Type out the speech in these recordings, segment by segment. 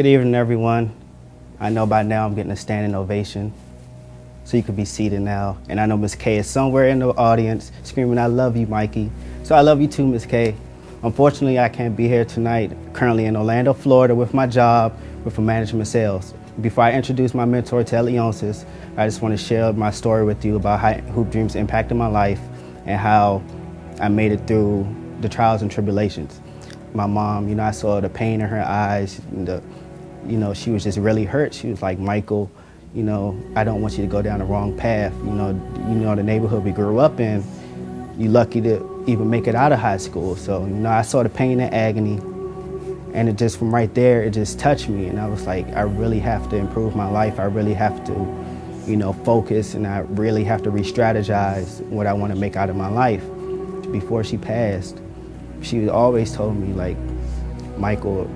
Good evening, everyone. I know by now I'm getting a standing ovation, so you could be seated now. And I know Miss K is somewhere in the audience screaming, "I love you, Mikey." So I love you too, Miss K. Unfortunately, I can't be here tonight, currently in Orlando, Florida, with my job with management sales. Before I introduce my mentor, Ted Leonsis, I just want to share my story with you about how Hoop Dreams impacted my life and how I made it through the trials and tribulations. My mom, I saw the pain in her eyes, she was just really hurt. She was like, "Michael, I don't want you to go down the wrong path. The neighborhood we grew up in, you're lucky to even make it out of high school." So, I saw the pain and agony, and it just, from right there, it just touched me. And I was like, I really have to improve my life. I really have to, focus, and I really have to re-strategize what I want to make out of my life. Before she passed, she always told me, like, "Michael,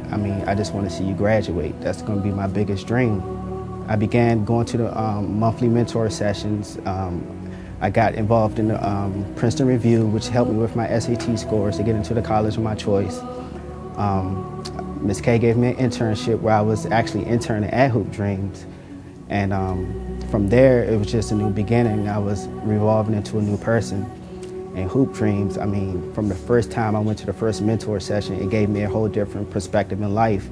I just want to see you graduate. That's going to be my biggest dream." I began going to the monthly mentor sessions. I got involved in the Princeton Review, which helped me with my SAT scores to get into the college of my choice. Ms. K gave me an internship where I was actually interning at Hoop Dreams. And from there, it was just a new beginning. I was revolving into a new person. And Hoop Dreams, from the first time I went to the first mentor session, it gave me a whole different perspective in life,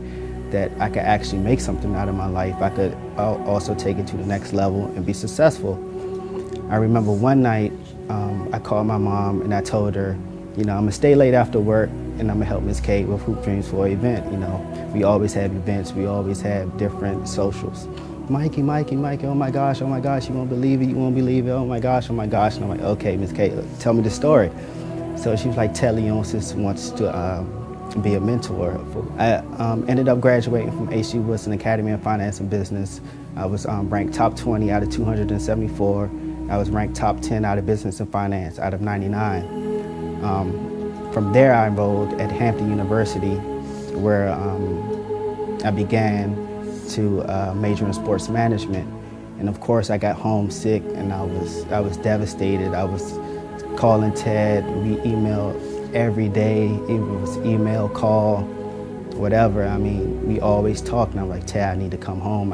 that I could actually make something out of my life. I could also take it to the next level and be successful. I remember one night, I called my mom and I told her, I'm gonna stay late after work and I'm gonna help Miss Kate with Hoop Dreams for an event. We always have events, we always have different socials. Mikey, oh my gosh, you won't believe it, oh my gosh. And I'm like, okay, Miss Kate, tell me the story. So she was like, Ted Leonsis wants to be a mentor. I ended up graduating from HG Woodson Academy of Finance and Business. I was ranked top 20 out of 274. I was ranked top 10 out of Business and Finance out of 99. From there, I enrolled at Hampton University, where I began to major in sports management. And of course, I got homesick and I was devastated. I was calling Ted. We emailed every day. It was email, call, whatever. We always talked, and I'm like, "Ted, I need to come home.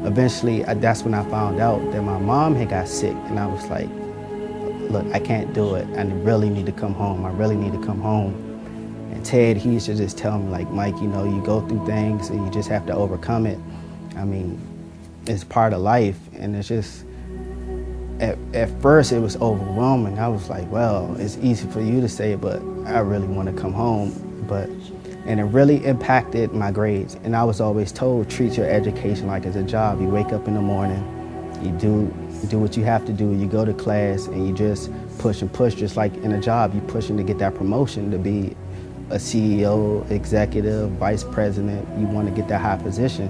Eventually, that's when I found out that my mom had got sick, and I was like, "Look, I can't do it. I really need to come home. And Ted, he used to just tell me, like, "Mike, you go through things and you just have to overcome it. It's part of life." And it's just, at first it was overwhelming. I was like, well, it's easy for you to say, but I really want to come home. And it really impacted my grades. And I was always told, treat your education like it's a job. You wake up in the morning, you do what you have to do. You go to class and you just push and push, just like in a job. You pushing to get that promotion to be a CEO, executive, vice president. You want to get that high position.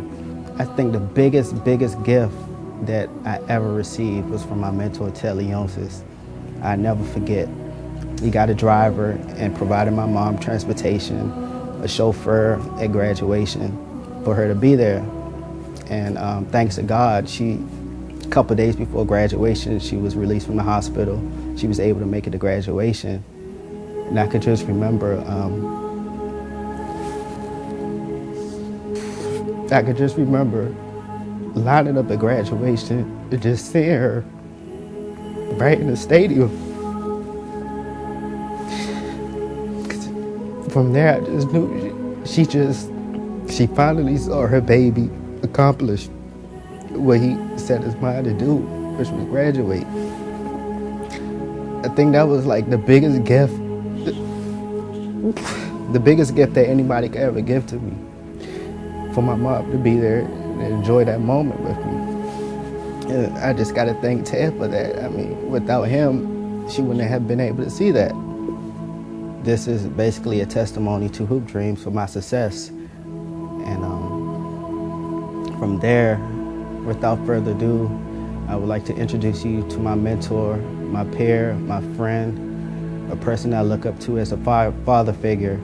I think the biggest gift that I ever received was from my mentor, Ted Leonsis. I never forget. He got a driver and provided my mom transportation, a chauffeur at graduation for her to be there. And thanks to God, a couple of days before graduation, she was released from the hospital. She was able to make it to graduation. And I could just remember, lining up at graduation and just seeing her right in the stadium. From there, I just knew she finally saw her baby accomplish what he set his mind to do, which was graduate. I think that was like the biggest gift that anybody could ever give to me. For my mom to be there and enjoy that moment with me. And I just gotta thank Ted for that. Without him, she wouldn't have been able to see that. This is basically a testimony to Hoop Dreams for my success. And from there, without further ado, I would like to introduce you to my mentor, my peer, my friend, a person I look up to as a father figure,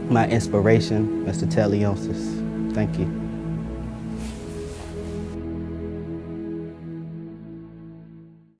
my inspiration, Mr. Ted Leonsis. Thank you.